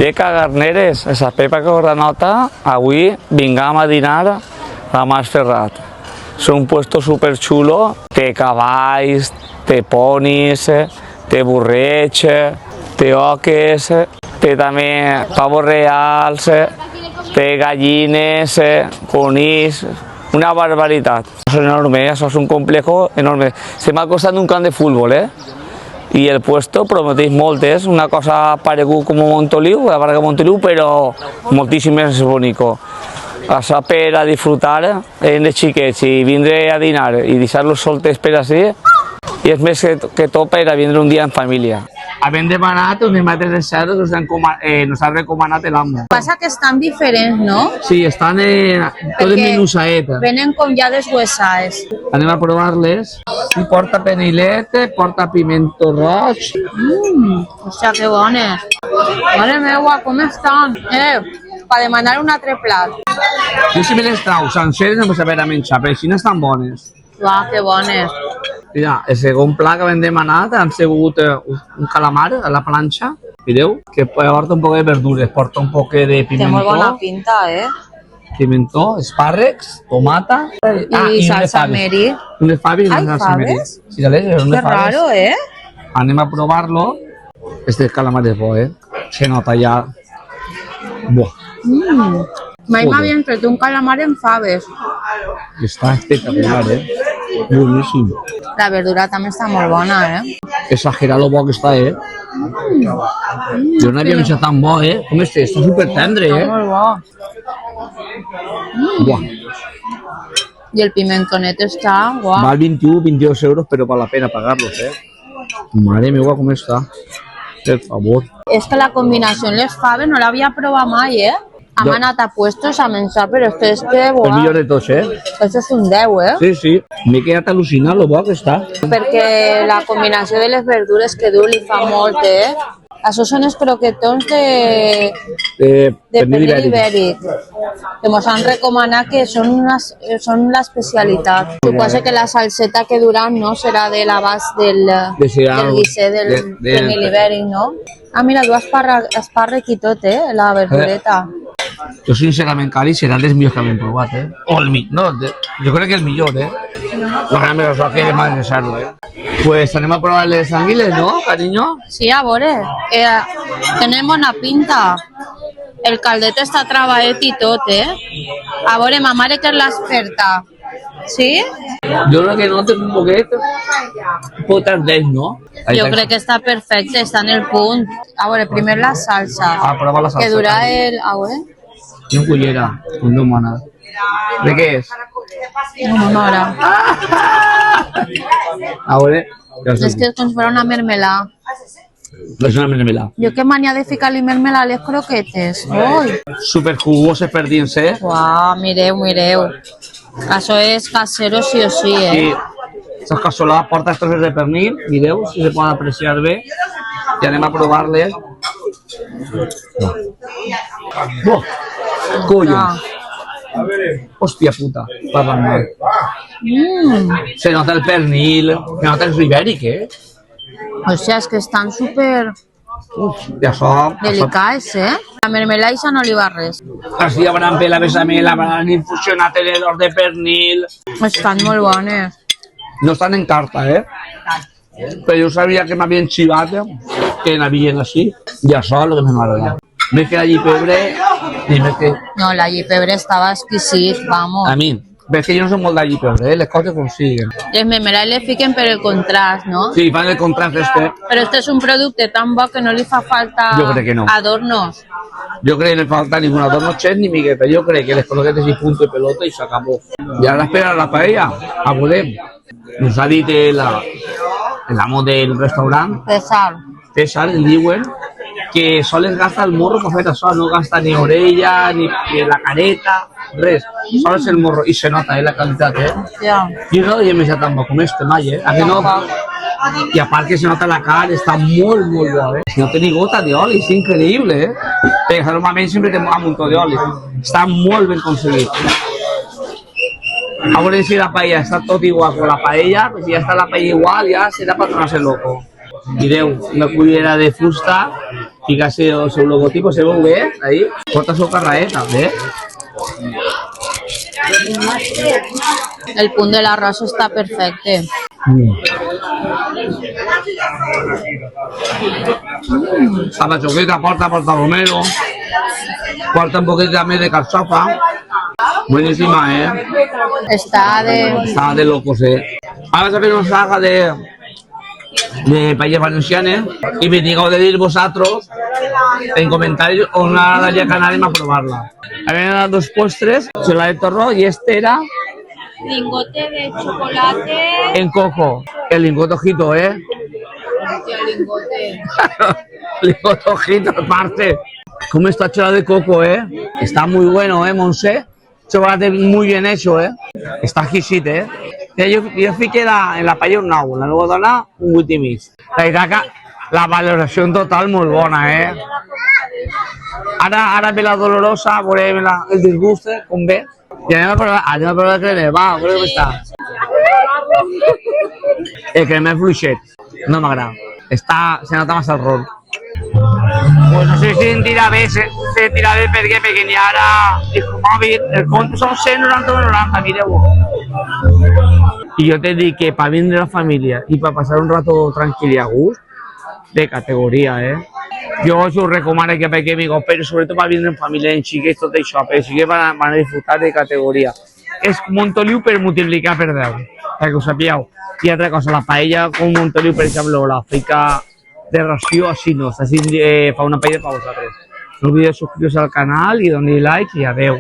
Beca Garneres, esa Pepa que granota, avui vingam a dinar a Mas Ferrat. És un puesto super xulo, té cavalls, té ponis, té burreig, té oques, té també pavos reals, té gallines, conills, una barbaritat. És enorme, això és un complejo enorme. Se m'ha costat un camp de futbol, i el puesto prometeix molt, és una cosa paregut com Montoliu, la Barca Montoliu, però moltíssim més bonico. Això per a disfrutar de xiquets i vindre a dinar i deixar-los soltes per així, i és més que tot per a vindre un dia en família. Havent demanat uns mates de cerdo que nos ha recomanat l'amo. Passa que estan diferents, no? Sí, estan tot en menusaeta. Venen com ja deshuesades. Anem a provar-les. Sí, porta penilet, porta pimento roig. Hòstia, que bones. Mare meva, com estan? Per demanar un altre plat. Jo si me les trau senceres no vull saber a menjar, però així no estan bones. Uau, que bones. Mira, el segon plat que hem demanat han sigut un calamar a la planxa, mireu, que porta un poc de verdures, porta un poc de pimentó. Té molt bona pinta, Pimentó, espàrrecs, tomata i salsa meri. Unes faves i una salsa meri. Sí, Que raro, Anem a provar-lo. Este calamar és bo, Se nota ja. Buah. Mai m'havien tret un calamar en faves. Està espectacular, Boníssim. La verdura també està molt bona, Exagerar lo bo que està, Jo no havia menjat tan bo, Com està supertendre, Està molt bo. Buah. I el pimentonet està guau. Val 21-22 euros, però val la pena pagar-los, Mare meva, com està. Per favor. És que la combinació en les faves no l'havia provat mai, Hem anat a puestos a menjar, però és que, El millor de tots, Això és un 10, Sí, sí. M'he quedat al·lucinat lo bo que està. Perquè la combinació de les verdures que du li fa molt, Això són els croquetons de pernil ibèric, que ens han recomanat que són l'especialitat. Suposo que la salseta que duran no serà de l'abast del guisé del pernil ibèric, no? Ah, mira, du espàrrec i tot, la verdureta. Jo sincerament, Cali, serà dels millors que hem provat, O el millor, no, jo crec que el millor, La gran cosa que hem de ser-lo, Pues anem a provar les anguiles, ¿no, cariño? Sí, a veure, tenen bona pinta. El caldet està treballat i tot, A veure, ma mare que és l'experta. Sí? Jo crec que notes un poquet tardeix, ¿no? Jo crec que està perfecte, està en el punt. A veure, primer la salsa. Prova la salsa. Que dura el... A veure. I un cullera, un domana. De què és? Una hora. A veure... És que és com si fos una mermelada. És una mermelada. Jo que mania de ficar-li mermelada a les croquetes. Ui! Super jugoses per dins, Uau, mireu. Això és casero sí o sí, Sí. Estas casoladas porta trossos de pernil, mireu si se poden apreciar bé. I anem a provar-les. Colla! Hòstia puta, parlant mal. Se nota el pernil, se nota el ibèric, Hòstia, és que estan super I això... delicats, La mermelada això no li va res. Així haurán la bechamel, haurán infusió a tenedor de pernil. Estan molt bones. No estan en carta, Però jo sabia que m'havien xivat, que n'havien així. I això és el que m'agrada. Més que la llipebre, i més que... No, la llipebre estava exquisit, vamos. A mi, ves que jo no soc molt de llipebre, les coses com siguen. Les mermelades le fiquen per el contrast, no? Sí, fan el contrast Però este és un producte tan bo que no li fa falta Jo crec que no. adornos. Yo creo que no falta ningún adorno ches ni migueta. Yo creo que les croquetes y punto y pelota y se acabó. Y ahora espera la paella a poder. Nos ha dit el amo del restaurant, César, el diuen, que sols gasta el morro per fer això, no gasta ni orella, ni la careta, res. Sols el morro, i se nota, la qualitat, Ja. Jo no he menjat tan bo com este mai, A que no? I a part que se nota la carn, està molt, molt bo, No té ni gota d'oli, és increïble, Perquè normalment sempre té un muntó d'oli. Està molt ben aconseguit. A veure si la paella està tot igual con la paella, pues si ja està la paella igual, ja serà per tornar-se loco. Mireu, una cullera de fusta Fica su logotipo, se ve ahí. Porta su carraeta, ¿ves? El punt de l'arròs està perfecte. La machoqueta porta romero. Porta un poquito también de carchofa. Buenísima, Està de locos, Vamos a ver una saga de paelles valencianes y me digo de ir vosotros en comentarios o una de Canarias a probarla. Habían dado dos postres, chola de torro y este era lingote de chocolate. en coco. El lingote ojito, Hostia, lingote. Lingote ojito aparte. ¿Cómo está chola de coco, Está muy bueno, Monse. Chocolate muy bien hecho, Está exquisito, Yo fiqué en la paella un 9, la luego dona un 8 i mig. La veritat que la valoració en total molt bona, Ara ve la dolorosa, veurem el disguste, com ve. I anem a provar el cremer, va, a veure com està. El cremer fluixet, no m'agrada. Se nota massa el rol. Pues no sé si sentirà bé perquè n'hi ha ara mòbil, el compte són 190, mireu-ho. I jo te dic que per vindre la família i per passar un rato tranquil i a gust, de categoria, Jo us ho recomano que perquè amigos, però sobretot per vindre en família, en xiquets, tot això, però sí que van a disfrutar de categoria. És Montoliu per multiplicar per 10, perquè ho sapigueu. I altra cosa, la paella com Montoliu, per exemple, la fica de ració així no, així fa una paella per vosaltres. No oblideu subscriure-vos al canal i donar-li like i adeu.